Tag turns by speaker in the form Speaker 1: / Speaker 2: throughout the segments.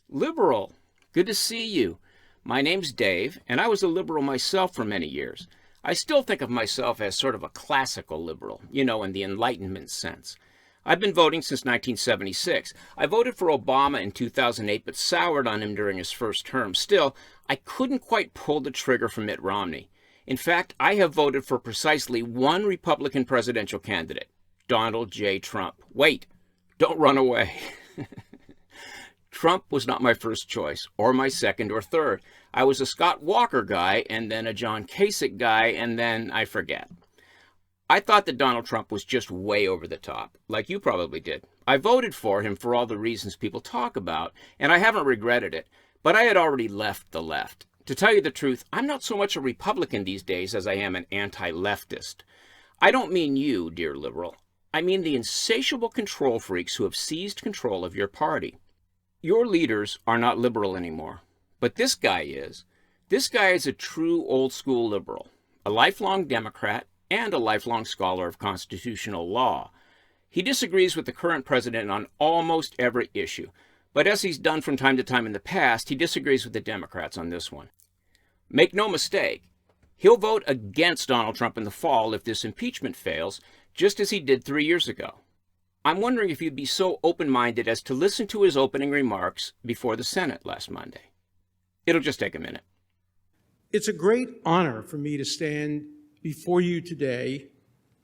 Speaker 1: Liberal, good to see you. My name's Dave, and I was a liberal myself for many years. I still think of myself as sort of a classical liberal, in the Enlightenment sense. I've been voting since 1976. I voted for Obama in 2008, but soured on him during his first term. Still, I couldn't quite pull the trigger for Mitt Romney. In fact, I have voted for precisely one Republican presidential candidate, Donald J. Trump. Wait, don't run away. Trump was not my first choice, or my second or third. I was a Scott Walker guy, and then a John Kasich guy, and then I forget. I thought that Donald Trump was just way over the top, like you probably did. I voted for him for all the reasons people talk about, and I haven't regretted it, but I had already left the left. To tell you the truth, I'm not so much a Republican these days as I am an anti-leftist. I don't mean you, dear liberal. I mean the insatiable control freaks who have seized control of your party. Your leaders are not liberal anymore, but this guy is. This guy is a true old-school liberal, a lifelong Democrat, and a lifelong scholar of constitutional law. He disagrees with the current president on almost every issue, but as he's done from time to time in the past, he disagrees with the Democrats on this one. Make no mistake, he'll vote against Donald Trump in the fall if this impeachment fails, just as he did 3 years ago. I'm wondering if you'd be so open-minded as to listen to his opening remarks before the Senate last Monday. It'll just take a minute.
Speaker 2: It's a great honor for me to stand before you today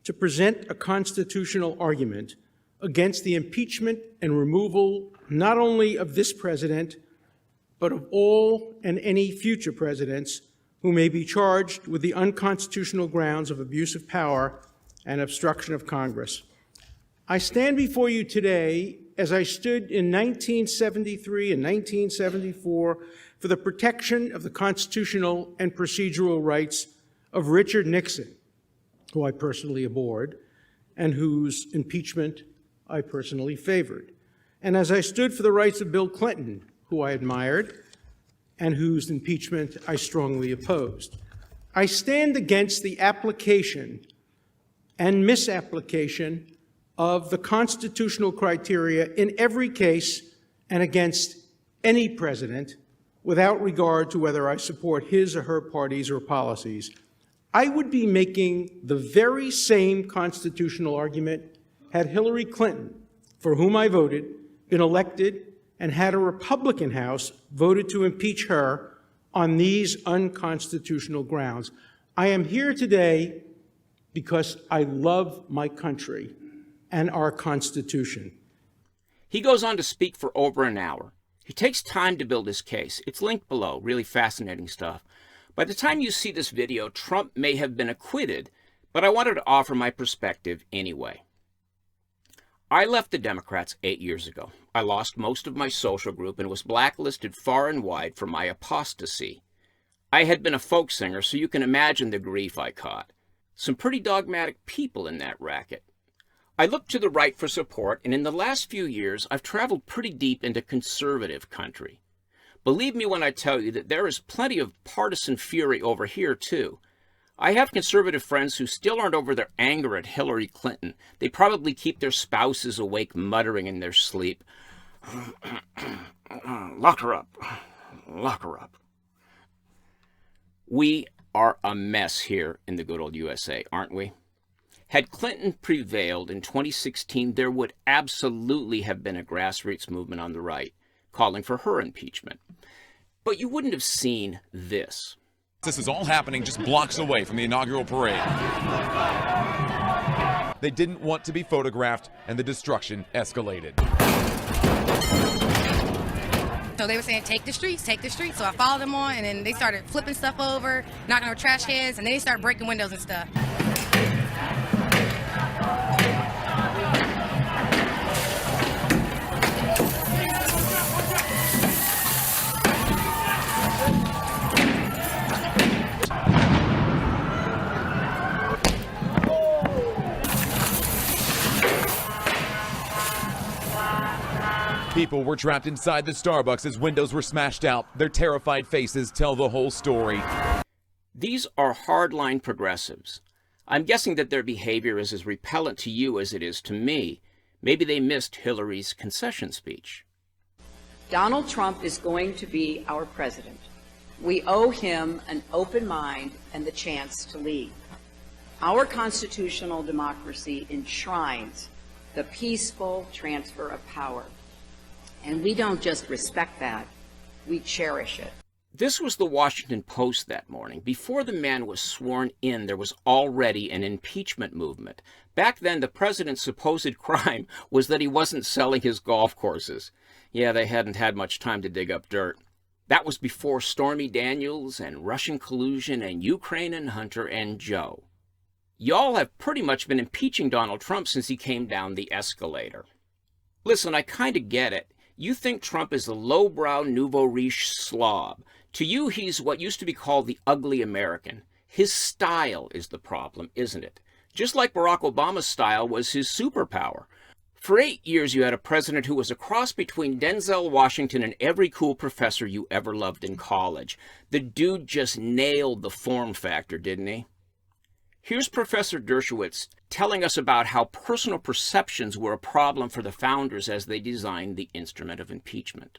Speaker 2: to present a constitutional argument against the impeachment and removal not only of this president, but of all and any future presidents who may be charged with the unconstitutional grounds of abuse of power and obstruction of Congress. I stand before you today as I stood in 1973 and 1974 for the protection of the constitutional and procedural rights of Richard Nixon, who I personally abhorred, and whose impeachment I personally favored. And as I stood for the rights of Bill Clinton, who I admired, and whose impeachment I strongly opposed. I stand against the application and misapplication of the constitutional criteria in every case and against any president without regard to whether I support his or her parties or policies. I would be making the very same constitutional argument had Hillary Clinton, for whom I voted, been elected and had a Republican House voted to impeach her on these unconstitutional grounds. I am here today because I love my country and our Constitution.
Speaker 1: He goes on to speak for over an hour. He takes time to build his case. It's linked below, really fascinating stuff. By the time you see this video, Trump may have been acquitted, but I wanted to offer my perspective anyway. I left the Democrats 8 years ago. I lost most of my social group and was blacklisted far and wide for my apostasy. I had been a folk singer, so you can imagine the grief I caught. Some pretty dogmatic people in that racket. I looked to the right for support, and in the last few years, I've traveled pretty deep into conservative country. Believe me when I tell you that there is plenty of partisan fury over here, too. I have conservative friends who still aren't over their anger at Hillary Clinton. They probably keep their spouses awake, muttering in their sleep. Lock her up. Lock her up. We are a mess here in the good old USA, aren't we? Had Clinton prevailed in 2016, there would absolutely have been a grassroots movement on the right calling for her impeachment. But you wouldn't have seen this.
Speaker 3: This is all happening just blocks away from the inaugural parade. They didn't want to be photographed, and the destruction escalated.
Speaker 4: So they were saying, take the streets, take the streets. So I followed them on, and then they started flipping stuff over, knocking over trash cans, and then they started breaking windows and stuff.
Speaker 3: People were trapped inside the Starbucks as windows were smashed out. Their terrified faces tell the whole story.
Speaker 1: These are hardline progressives. I'm guessing that their behavior is as repellent to you as it is to me. Maybe they missed Hillary's concession speech.
Speaker 5: Donald Trump is going to be our president. We owe him an open mind and the chance to lead. Our constitutional democracy enshrines the peaceful transfer of power. And we don't just respect that, we cherish it.
Speaker 1: This was the Washington Post that morning. Before the man was sworn in, there was already an impeachment movement. Back then, the president's supposed crime was that he wasn't selling his golf courses. Yeah, they hadn't had much time to dig up dirt. That was before Stormy Daniels and Russian collusion and Ukraine and Hunter and Joe. Y'all have pretty much been impeaching Donald Trump since he came down the escalator. Listen, I kind of get it. You think Trump is a lowbrow, nouveau riche slob. To you, he's what used to be called the ugly American. His style is the problem, isn't it? Just like Barack Obama's style was his superpower. For 8 years, you had a president who was a cross between Denzel Washington and every cool professor you ever loved in college. The dude just nailed the form factor, didn't he? Here's Professor Dershowitz telling us about how personal perceptions were a problem for the founders as they designed the instrument of impeachment.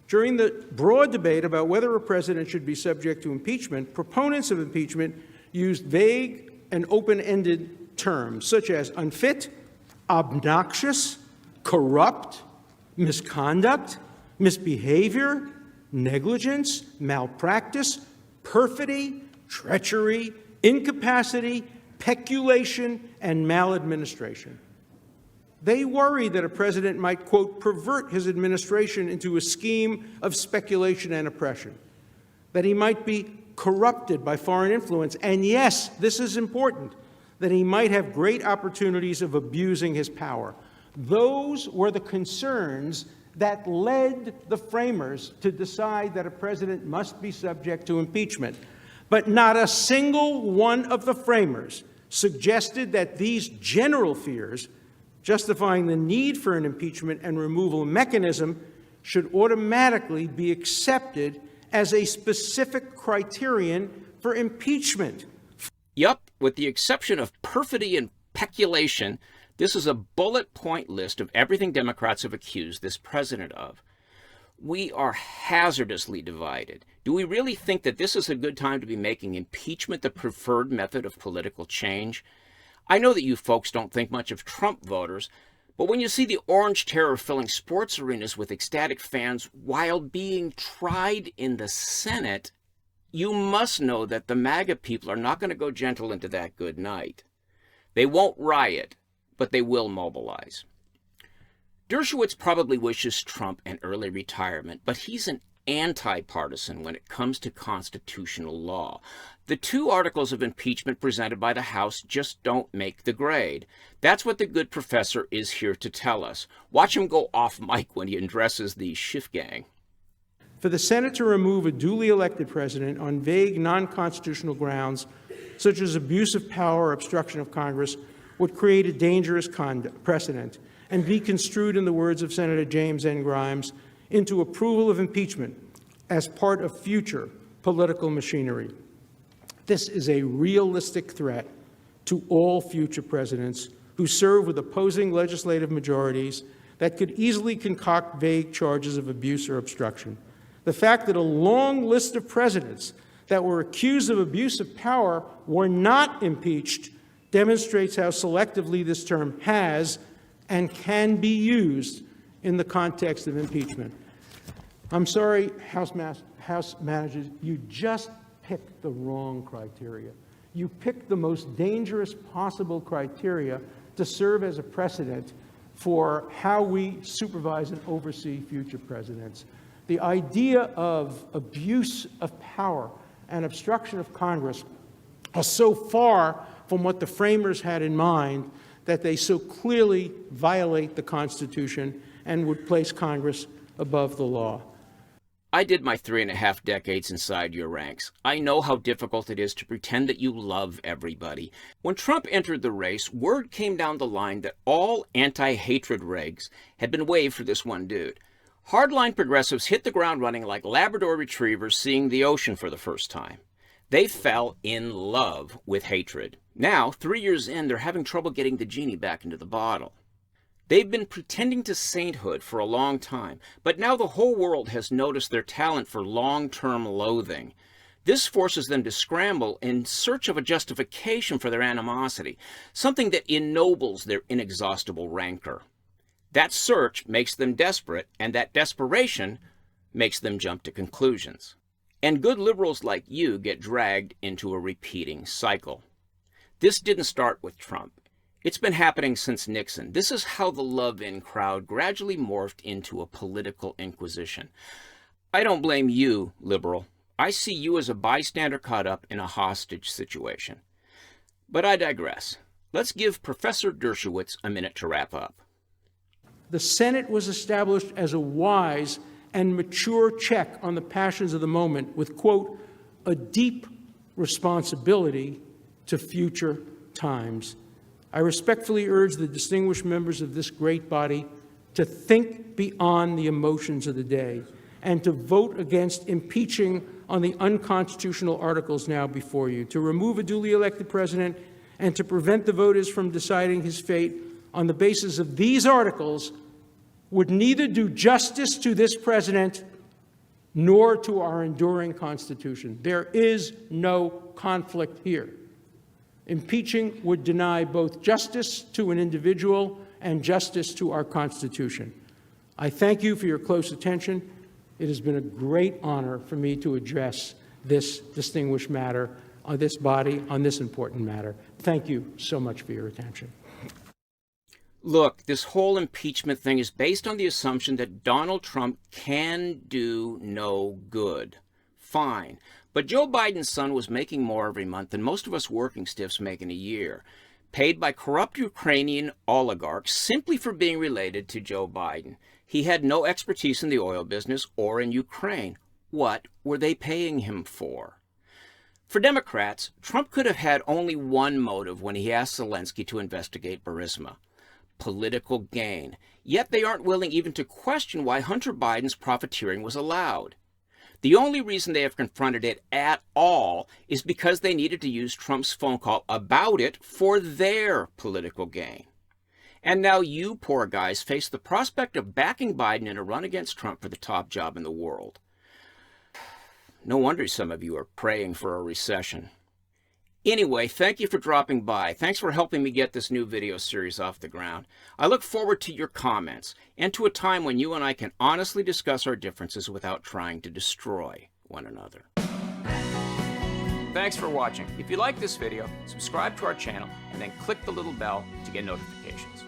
Speaker 2: During the broad debate about whether a president should be subject to impeachment, proponents of impeachment used vague and open-ended terms such as unfit, obnoxious, corrupt, misconduct, misbehavior, negligence, malpractice, perfidy, treachery, incapacity, peculation, and maladministration. They worry that a president might, quote, pervert his administration into a scheme of speculation and oppression, that he might be corrupted by foreign influence, and yes, this is important, that he might have great opportunities of abusing his power. Those were the concerns that led the framers to decide that a president must be subject to impeachment. But not a single one of the framers suggested that these general fears, justifying the need for an impeachment and removal mechanism, should automatically be accepted as a specific criterion for impeachment.
Speaker 1: Yup, with the exception of perfidy and peculation, this is a bullet point list of everything Democrats have accused this president of. We are hazardously divided. Do we really think that this is a good time to be making impeachment the preferred method of political change? I know that you folks don't think much of Trump voters, but when you see the orange terror filling sports arenas with ecstatic fans while being tried in the Senate, you must know that the MAGA people are not going to go gentle into that good night. They won't riot, but they will mobilize. Dershowitz probably wishes Trump an early retirement, but he's an anti-partisan when it comes to constitutional law. The 2 articles of impeachment presented by the House just don't make the grade. That's what the good professor is here to tell us. Watch him go off mic when he addresses the Schiff gang.
Speaker 2: For the Senate to remove a duly elected president on vague, non-constitutional grounds, such as abuse of power or obstruction of Congress, would create a dangerous precedent and be construed, in the words of Senator James N. Grimes, into approval of impeachment as part of future political machinery. This is a realistic threat to all future presidents who serve with opposing legislative majorities that could easily concoct vague charges of abuse or obstruction. The fact that a long list of presidents that were accused of abuse of power were not impeached demonstrates how selectively this term has and can be used in the context of impeachment. I'm sorry, House managers, you just picked the wrong criteria. You picked the most dangerous possible criteria to serve as a precedent for how we supervise and oversee future presidents. The idea of abuse of power and obstruction of Congress are so far from what the framers had in mind that they so clearly violate the Constitution and would place Congress above the law.
Speaker 1: I did my 3.5 decades inside your ranks. I know how difficult it is to pretend that you love everybody. When Trump entered the race, word came down the line that all anti-hatred regs had been waived for this one dude. Hardline progressives hit the ground running like Labrador retrievers seeing the ocean for the first time. They fell in love with hatred. Now, 3 years in, they're having trouble getting the genie back into the bottle. They've been pretending to sainthood for a long time, but now the whole world has noticed their talent for long-term loathing. This forces them to scramble in search of a justification for their animosity, something that ennobles their inexhaustible rancor. That search makes them desperate, and that desperation makes them jump to conclusions. And good liberals like you get dragged into a repeating cycle. This didn't start with Trump. It's been happening since Nixon. This is how the love-in crowd gradually morphed into a political inquisition. I don't blame you, liberal. I see you as a bystander caught up in a hostage situation. But I digress. Let's give Professor Dershowitz a minute to wrap up.
Speaker 2: The Senate was established as a wise and mature check on the passions of the moment with, quote, a deep responsibility to future times. I respectfully urge the distinguished members of this great body to think beyond the emotions of the day and to vote against impeaching on the unconstitutional articles now before you, to remove a duly elected president and to prevent the voters from deciding his fate on the basis of these articles would neither do justice to this president nor to our enduring Constitution. There is no conflict here. Impeaching would deny both justice to an individual and justice to our Constitution. I thank you for your close attention. It has been a great honor for me to address this distinguished matter, on this body, on this important matter. Thank you so much for your attention.
Speaker 1: Look, this whole impeachment thing is based on the assumption that Donald Trump can do no good. Fine. But Joe Biden's son was making more every month than most of us working stiffs make in a year, paid by corrupt Ukrainian oligarchs simply for being related to Joe Biden. He had no expertise in the oil business or in Ukraine. What were they paying him for? For Democrats, Trump could have had only one motive when he asked Zelensky to investigate Burisma: political gain. Yet they aren't willing even to question why Hunter Biden's profiteering was allowed. The only reason they have confronted it at all is because they needed to use Trump's phone call about it for their political gain. And now you poor guys face the prospect of backing Biden in a run against Trump for the top job in the world. No wonder some of you are praying for a recession. Anyway, thank you for dropping by. Thanks for helping me get this new video series off the ground. I look forward to your comments and to a time when you and I can honestly discuss our differences without trying to destroy one another. Thanks for watching. If you like this video, subscribe to our channel and then click the little bell to get notifications.